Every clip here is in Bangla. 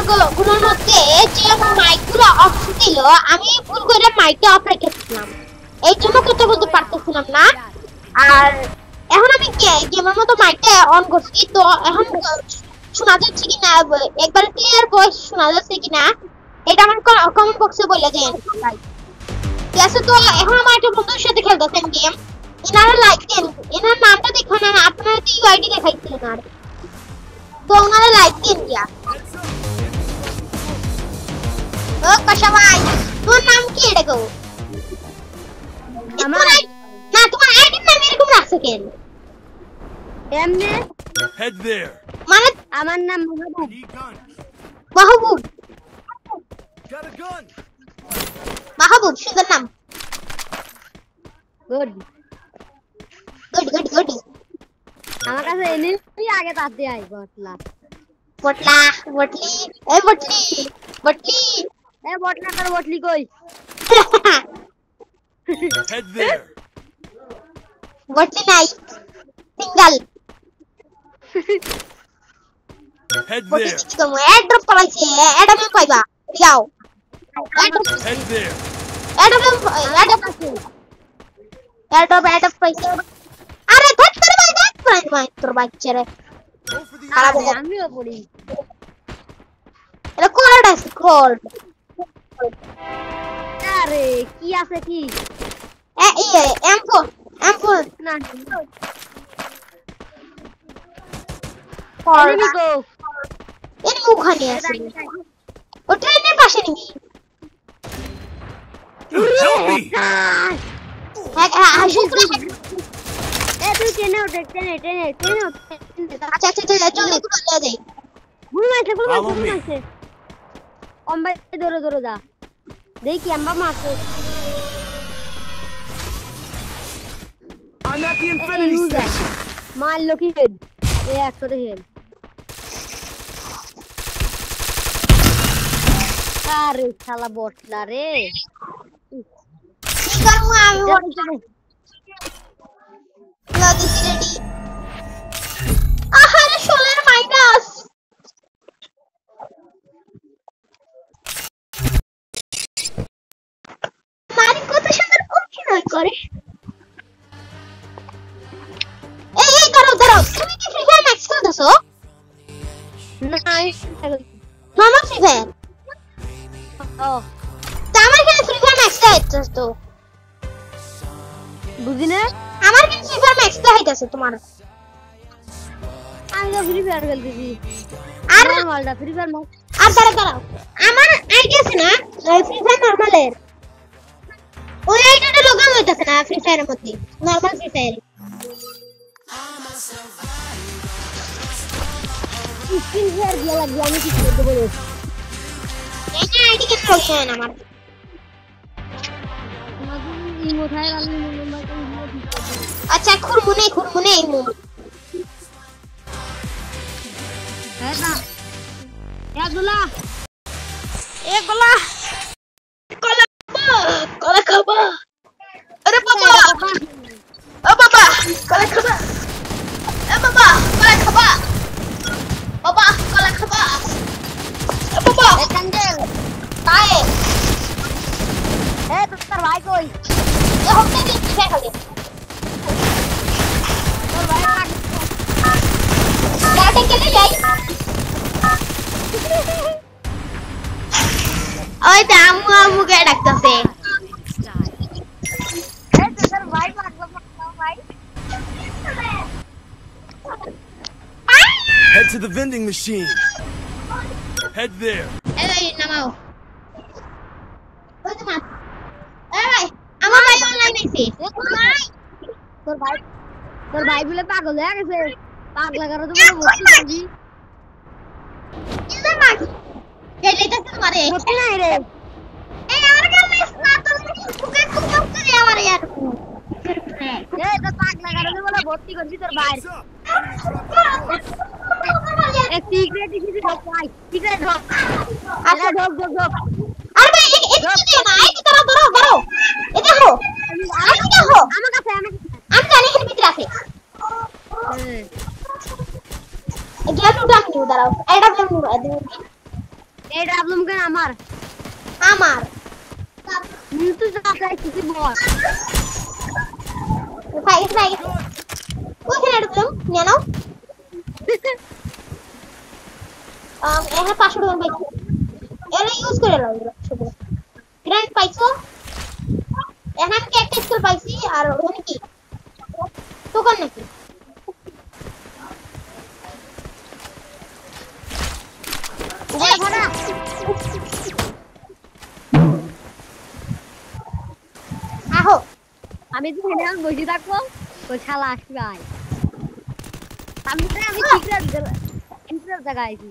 গুলোর মধ্যে যে মাইকগুলো অফ ছিল আমি ভুল করে মাইকটা অফ রেখেছিলাম, এই জন্য কথা বলতে পারতেছিলাম না। আর এখন আমি গেমের মতো মাইকটা অন করছি, তো এখন শোনা যাচ্ছে কিনা, একবার ক্লিয়ার ভয়েস শোনা যাচ্ছে কিনা এটা আমার কমেন্ট বক্সে বলে দেন ভাই। ঠিক আছে, তো এখন আমার একটা বন্ধুর সাথে খেলতেছেন গেম, এনারা লাইক দেন, এনার নামটা দেখো না, আপনারা তো ইউআইডি দেখাইছিলেন, আর তো ওনারা লাইক দেন গিয়া। ও কাশা ভাই, তোর নাম কি এটা গো? আমার না, তোমার আইডির নাম এরকম রাখছো কেন? এমনে head there মানে আমার নাম মাহবুব। মাহবুব, got a gun মাহবুব সুন্দর নাম। Good good good good. আমার কাছে এনিমি আগে তাতে আই বটলা বটলা বটলি, এই বটলি বটলি, এই বটলা তোর বটলি কই? head there বটলি নাই, সিঙ্গেল। head বটলি there কি তুমি এড্রপ পাইছে, এড্রপ পাইবা যাও, head there এড্রপ পাইছে। আরে ধর তোর ভাই, ধর ভাই তোর বাচ্চারে go for the খারাপ enemy. আমিও পড়ি। এটা কোড আছে, কোড। আরে কি আছে কি? M4 না এনিমি এনিমি গো। এনিমি ওখানে আছে, ও ট্রেনের পাশে নিবি। Help me এ তুই টেনে ওঠে টেনে টেনে টেনে ওঠে। আচ্ছা আচ্ছা আচ্ছা, চলে চলে যাই। ভুল মারছে ভুল Follow মারছে ভুল me. মারছে। অম্বাই দৌড়ে দৌড়ে যা, দেখি আম্বা মারছে। I'm at the infinity station মারলো কি হেড? এ একশোটা হেড। আরে শালা বটলা রে। কি করব আমি, লদি রেডি। আহারে সোলার মাইনাস, মারি কত সুন্দর অভিনয় করে। এই দাঁড়াও দাঁড়াও, তুমি কি ফ্রি ফায়ার ম্যাক্স খেলতেছো? নাই নরমাল ফ্রি ফায়ার? ও তা আমার এখানে ফ্রি ফায়ার ম্যাক্সটা হইতেছে তো, বুঝি না। আমার এখানে ফ্রি ফায়ার ম্যাক্সটা হইতেছে তোমার। আমি তো ফ্রি ফায়ার খেলতেছি। আর নরমালটা ফ্রি ফায়ার মার। আর দাঁড়াও, আমার আইডি আছে না ফ্রি ফায়ার নরমালের, ওই আইডিটা লোগান হইতেছে না ফ্রি ফায়ারের মধ্যে, normal free fire. Free fire দিয়ে লাগবে, আমি কি করতে বলো? এই না আইডি কেন লোগান আমার? কোথায় আমি আচ্ছা খুরমুনে হ্যাঁ না এগুলা কলা খাবা। আরে বাবা, ও বাবা কলা খাবা, এ বাবা কলা খাবা, বাবা কলা খাবা, এ বাবা ক্যান্ডেল। তাই এ তোর ভাই কই? এ হতে দিন খেলে তোর ভাই গাটে কেটে যাই। ওই তো আম্মুকে ডাকতেছে। এ তোর ভাই পাগল ভাই। head to the vending machine head there এই নামাও। ওই তো মা, এই আমার ভাই অনলাইন আইছে। তোর ভাই বলে পাগল হয়ে গেছে। পাগলা করে তো বলে বসে থাকি। ইলা মার গেলেটা তোমারে সত্যি নাই রে। এই আমার কাছে স্নাতক কুকে করে আমার ইয়ার। এ তো পাগলা করে তো বলে ভর্তি করবি তোর ভাই। এ সিক্রেট কিছু ঢোক ভাই, সিক্রেট ঢোক। আচ্ছা ঢোক ঢোক ঢোক। আরে ভাই এটা দিও না, এই ধরো এই দেখো, আমি দেখো আমার কাছে আমি জানি এর ভিতরে আছে। গেল উঠান নিউ দাঁড়াও, এটা আমি নিউ দিই। এই প্রবলেম কেন আমার তুই যা চাই কিছু বল ভাই কোথায় রাখলাম নিয়ে নাও এখানে 500 টাকা পাইছি এরা ইউজ করে নাও শুধু গ্র্যান্ড পাইছো এখানে আমি একটা স্কুল পাইছি আর ওখানে কি দোকান নাকি আহো আমি তো এখানে বসে থাকবো ওই শালা আসবে আয় আমি সিক্রেট জায়গায় আছি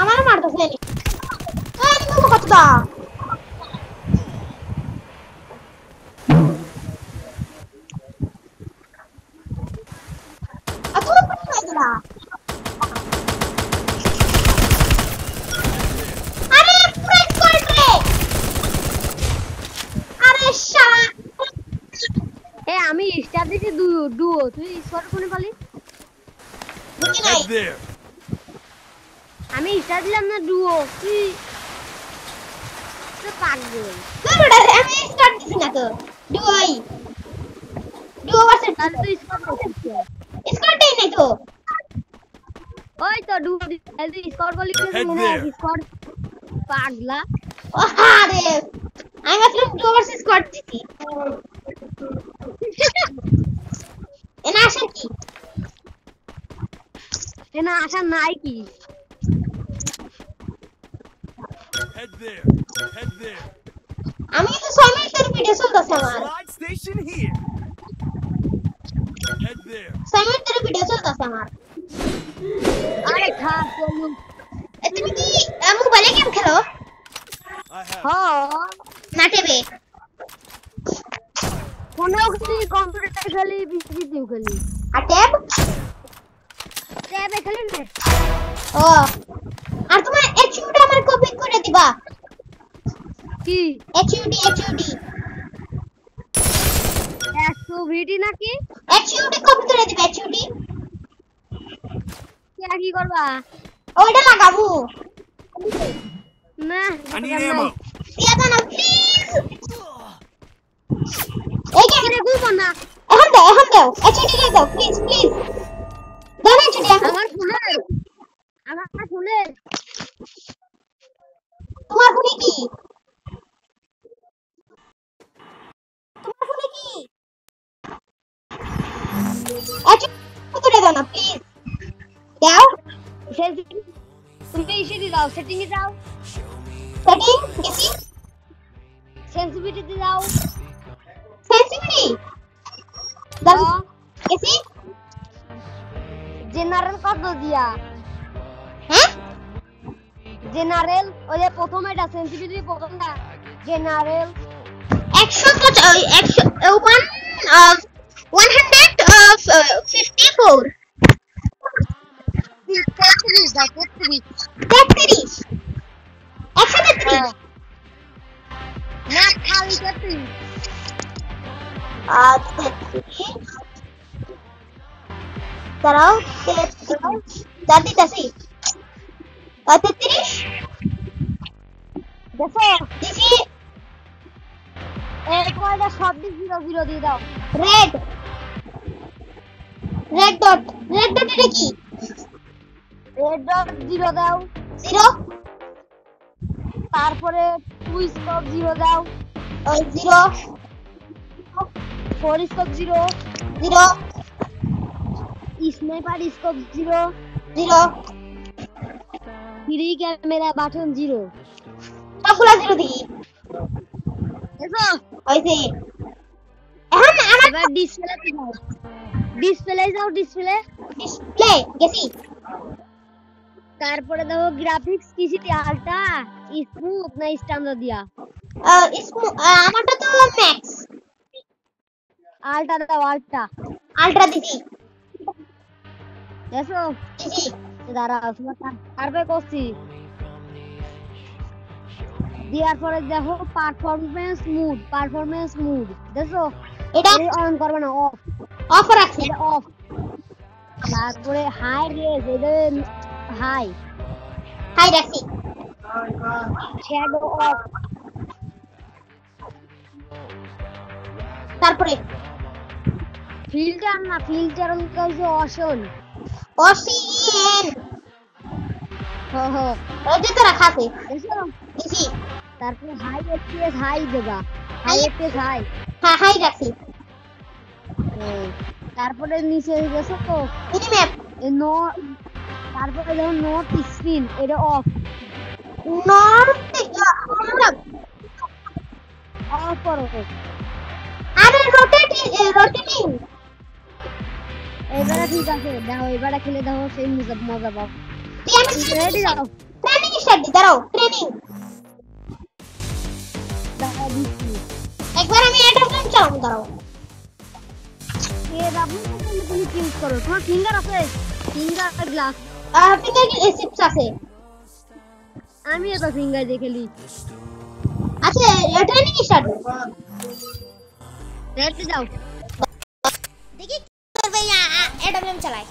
আমার মারতেছে নি এই তুমি কতটা তুমি কোথায় গেলা আরে পুরো স্কোয়াড রে আরে শালা এ আমি স্টার দিছি ডুও তুই স্কোয়াড কোনে পালি বুঝি নাই Head there. আমি স্টার দিলাম না ডুও তুই তো পাগল না বেটা আমি স্টার্ট দিছি না তো ডুও ভার্সেস তাহলে তুই স্কোয়াড করছিস স্কোয়াড দেই নাই তো ওই তো ডুও তুই স্কোয়াড বলি Head মনে হয় there. স্কোয়াড পাগলা আরে আমি ভাবছিলাম ডুও ভার্সেস স্কোয়াড দিছি এনা আসেন কি না আশা নাই কি Head there. Head there. আমি তো 6 মিনিটের ভিডিও চলতেছে আমার Slide station here. Head there. 6 মিনিটের ভিডিও চলতেছে আমার আরে থাক চলুন তুমি কি মোবাইলে গেম খেলো I have. হ্যাঁ না টিভি ফোনেও খেলি কম্পিউটারে খেলি পিসিতেও খেলি আর ট্যাবে খেলি না ও আর তোমার এইচইউডি আমার কপি করে দিবা কি এইচইউডি ভিডি নাকি এইচইউডি কপি করে দিবা এইচইউডি কি করবা ওইটা লাগাবো না I need ammo. দিয়া দাও না প্লিজ এই গেম রে গুব না এখন দাও এইচইউডি দাও প্লিজ দাও না এইচইউডি আমার ফোনে তোমার ফোনে কি এইচইউডি করে দাও না প্লিজ দাও তুমি এসে দাও সেটিং এ যাও সেটিং গেছি সেন্সিটিভিটি দাও সেন্সিটিভিটি দাও গেছি জেনারেল কত দিয়া হ্যাঁ জেনারেল ওই যে প্রথম এটা সেন্সিটিভিটি প্রথমটা জেনারেল 154 33 না খালি 33 আচ্ছা দাঁড়াও 33 দেখো দিছি এরপরে সব 00 দিয়ে দাও রেড ডট এটা কি রেড ডট 0 দাও 0 তারপরে টু স্কোপ 0 দাও 0 four scope 0 0 sniper scope 0 0 three camera button 0 সবগুলা 0 দিই দেখো হইছে এখন আমার এবার ডিসপ্লেতে যাও ডিসপ্লে ডিসপ্লে গেছি তারপরে দেখো গ্রাফিক্স কিসি দিয়ে আলট্রা স্মুথ না স্ট্যান্ডার্ড দিয়া আমারটা তো ম্যাক্স আলট্রা দাও আলট্রা দিছি দেখো দিছি দাঁড়াও তারপরে করছি দেওয়ার পরে দেখো পারফরম্যান্স মুড দেখো এটা অন করবে না অফ অফ রাখছি অফ তারপরে হাই রেজ এদের হাই হাই রাখছি শ্যাডো অফ তারপরে ফিল্টার না ফিল্টার হচ্ছে অসন অসিএন হো ওইটা তো রাখা আছে দেখো দিছি তারপরে হাই এফপিএস হাই দেবা হাই এফপিএস হাই হ্যাঁ হাই রাখছি তারপরে নিচে গেছো তো মিনি ম্যাপ নো তারপরে যখন নোট স্ক্রিন এটা অফ নর্থ অফ করো আরে রোটেটিং এবারে ঠিক আছে দেখো এবারে খেলে দেখো সেই মজা পাও আমি রেডি যাও ট্রেনিং স্টার্ট দি দাঁড়াও ট্রেনিং দেখো দিচ্ছি একবার আমি এটা ফ্রেম চালাবো দাঁড়াও এ বাবু তুমি কি ইউজ করো তোমার ফিঙ্গার আছে ফিঙ্গার গ্লাস ফিঙ্গার চিপস আছে আমি তো ফিঙ্গার দিয়ে খেলি আচ্ছা ট্রেনিং স্টার্ট রেডি যাও দেখি কি করবে এটা ফ্রেম চালাই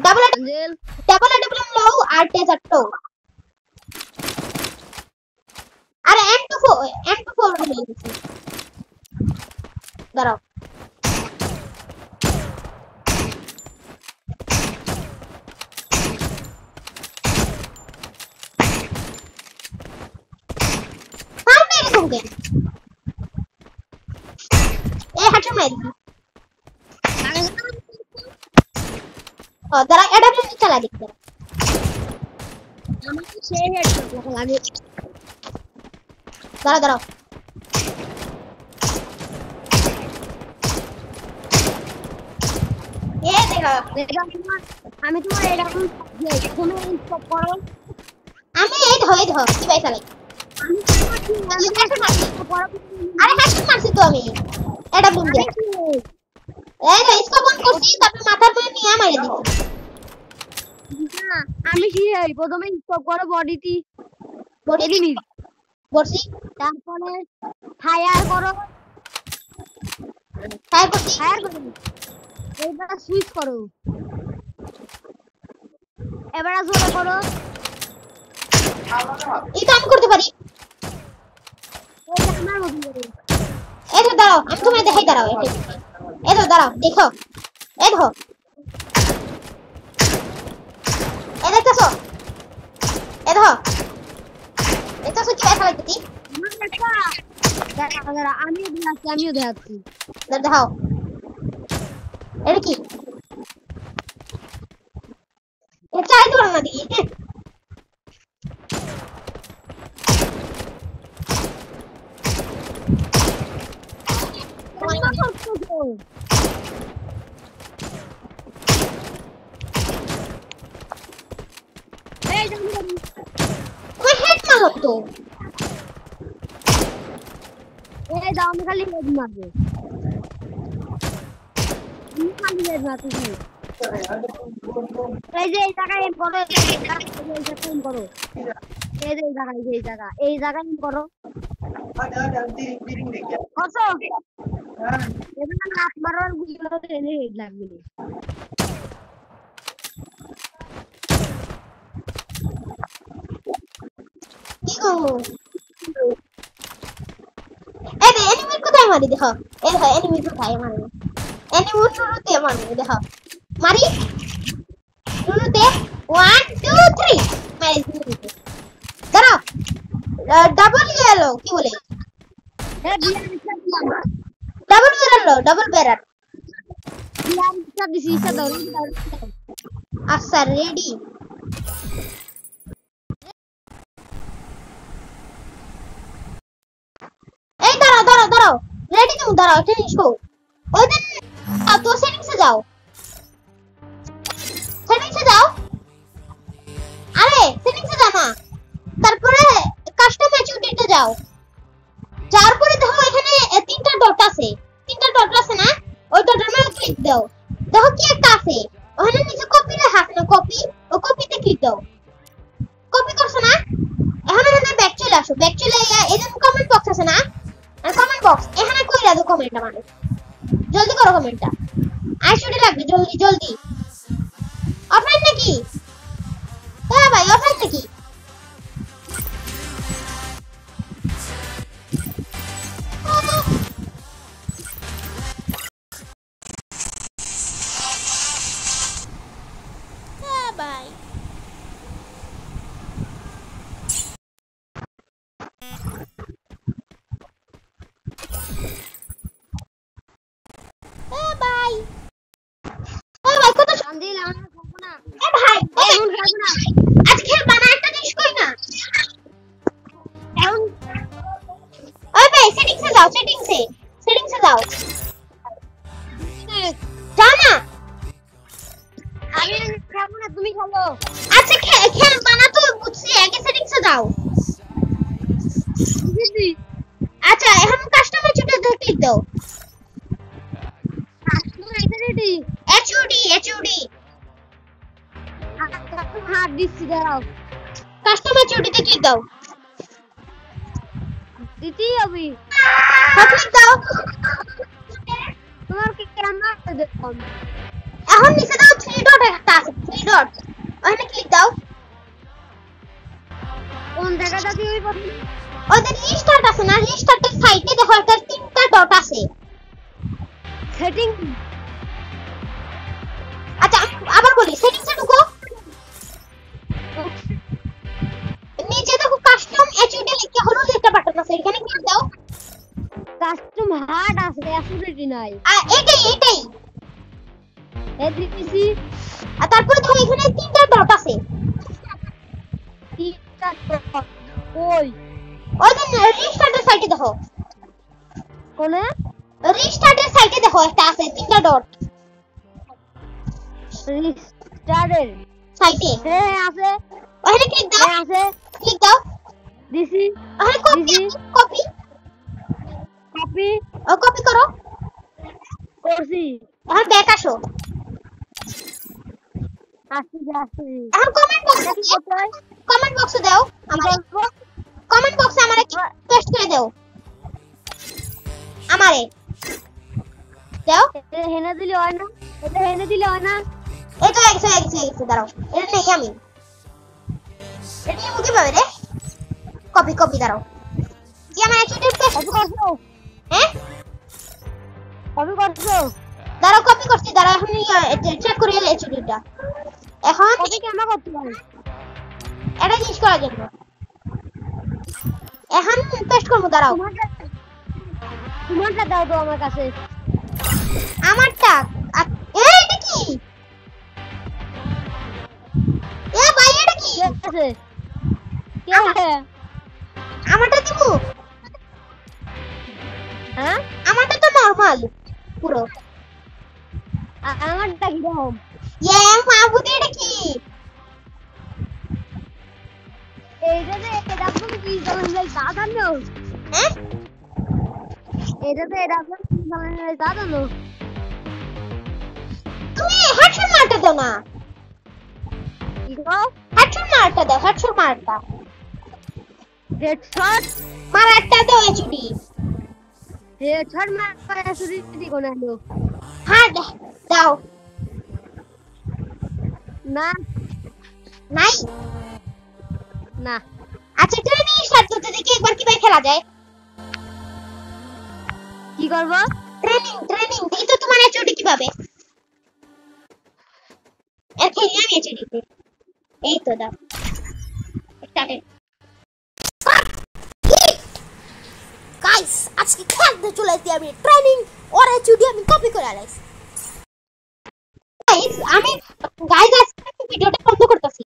ডাবল আঞ্জেল ডাবল লও আর টেজার টো আরে M24 হয়ে গেছে দাঁড়াও সামনে এরকম কেন এই হাঁটু মারি দাঁড়া এটা ফ্রেম চালা দেখতে আমাকে সেই হেড লাগে দাঁড়াও এ দেখো আমি তোমার এরকম তুমি স্টপ করো আমি এই ধো কি ভাই চালাই আমি হাঁটু মারছি আরে হাঁটু মারছি তো আমি এটা বুম দিয়া এই তো স্কোপ অন করছি তারপর মাথার উপরে নিয়ে মারি দিছি না আমি কি প্রথমে স্টপ করো বডিটি বডি করছি তারপরে ফায়ার করো ফায়ার করছি ফায়ার করো এবার সুইচ করো এবার জোরে করো এটা আমি করতে পারি এটা আমার মতো করো এই তো দাঁড়াও আমি তোমায় দেখাই দাঁড়াও এই তো দাঁড়াও দেখো এই দেখো এই দেখতেছো এই দেখো দেখতেছো কি ভাই চালাইতেছি দাঁড়া আমিও দেখাচ্ছি দেখাও এটা কি এটা চাই তো না দিই তোমার হেড মারো তো এই দাও আমি খালি হেড মারবো আমি খালি হেড মারতে এই যে এই জায়গায় এম করো এই জায়গায় এম করো এই জায়গায় এম করো কত এবার হাত মারার গুলো এনে হেড লাগবে কি করবো এই যে এনিমি কোথায় মারি দেখো এই দেখো এনিমি কোথায় মারি এনিমি শুরুতে মারি দেখো মারি শুরুতে 1 2 3 মারি শুরুতে দাঁড়াও ডাবল গেলো কি বলে ডাবল বেরালো ডাবল বেরার আচ্ছা রেডি এই দাঁড়াও রেডি তুমি দাঁড়াও এটা নিশো ওই দিন তো সেটিংসে যাও আরে সেটিংসে যাও না তারপরে কাস্টম অ্যাচিউটিতে যাও যাওয়ার পরে দেখো এখানে তিনটা ডট আছে না ওই ডটের মধ্যে ক্লিক দাও দেখো কি একটা আছে ওখানে নিচে কপি লেখা আছে না কপি ও কপিতে ক্লিক দাও কপি করছো না এখন এখানে ব্যাক চলে আসো ব্যাক চলে এই যে কমেন্ট বক্স আছে দাও কমেন্ট আমারে জলদি করো কমেন্টটা আইসুডি লাগবে জলদি জলদি অফলাইন নাকি হ্যাঁ ভাই অফলাইন নাকি হ্যাঁ ভাই তুমি খেলো আচ্ছা খেল বানা তো বুঝছি আগে সেটিংসে যাও আচ্ছা এখন কাস্টমার ছুটে ক্লিক দাও কাস্টমার আইডেন্টি এইচইউডি হাত দিচ্ছি দাঁড়াও কাস্টমার ছুটিতে ক্লিক দাও দিতেই হবে ক্লিক দাও তোমার কি ক্যামেরা দেখো এখন নিচে দাও 3 ডট একটা আছে 3 ডট ওখানে ক্লিক দাও কোন জায়গাটা দিয়ে ওই প্রথম ওদের রিস্টার্ট আছে না রিস্টার্টের সাইডে দেখো একটা 3টা ডট আছে সেটিং আচ্ছা আবার বলি সেটিংসে ঢুকো নিচে দেখো কাস্টম এইচইউডি লিখে হলুদ একটা বাটন আছে এখানে ক্লিক দাও কাস্টম হার্ড আছে অ্যাসিডিটি নাই এটাই এদিকেছি আর তারপরে দেখো এখানে 3টা ডট আছে তিনটা ওই ওদের রিস্টার্টের সাইডে দেখো কোনে রিস্টার্টের সাইডে দেখো একটা আছে 3টা ডট রিস্টার্টের সাইডে হ্যাঁ আছে ওখানে ক্লিক দাও হ্যাঁ আছে ক্লিক দাও দিছি ওখানে কপি কপি কপি করো করছি এখন ব্যাক আসো আসছি এখন কমেন্ট বক্সে দাও আমারে কমেন্ট বক্সে আমারে পেস্ট করে দাও আমারে দাও হেনে দিলে হয় না এটা হেনে দিলে হয় না এটা একটু দাঁড়াও এটা নেই আমি এটা মুখে পাবে রে কপি দাঁড়াও কি আমার এইচডি পেস্ট করছো হ্যাঁ কপি করছো দাঁড়াও কপি করছি দাঁড়াও এখন চেক করি এইচডিটা এখন কপি কেন করতে পারি এটা জিনিস করার জন্য এখন পেস্ট করব দাঁড়াও তোমারটা দাও তো আমার কাছে আমারটা এটা কি ভাই এটা কি আছে কে আমারটা দিমু হ্যাঁ আমারটা তো নরমাল পুরো আমারটা কি রকম মাহবুদ এটা কি এইটাতে এটা তুমি কি জানেন ভাই তা জানো হ্যাঁ এইটাতে এটা তুমি কি জানেন ভাই তা জানো তুমি হেডশট মারতে দাও না কি গো হেডশট মারতে দাও হেডশট মারটা হেডশট মারটা দাও এইচডি হেডশট মার করে শুরু দি কোন আলো হ্যাঁ দাও না নাই না আচ্ছা ট্রেনিং স্টার্ট করতে দেখি একবার কিভাবে খেলা যায় কি করব ট্রেনিং দেখি তো তোমার এইচডি কিভাবে এর খেলি আমি এইচডিতে এই তো দাও স্টার্টেড গাইস আজকে খেলতে চলে এসেছি আমি ট্রেনিং ওর এইচডি আমি কপি করে আনাইছি গাইস আমি গাইস আজকে ভিডিওটা বন্ধ করতেছি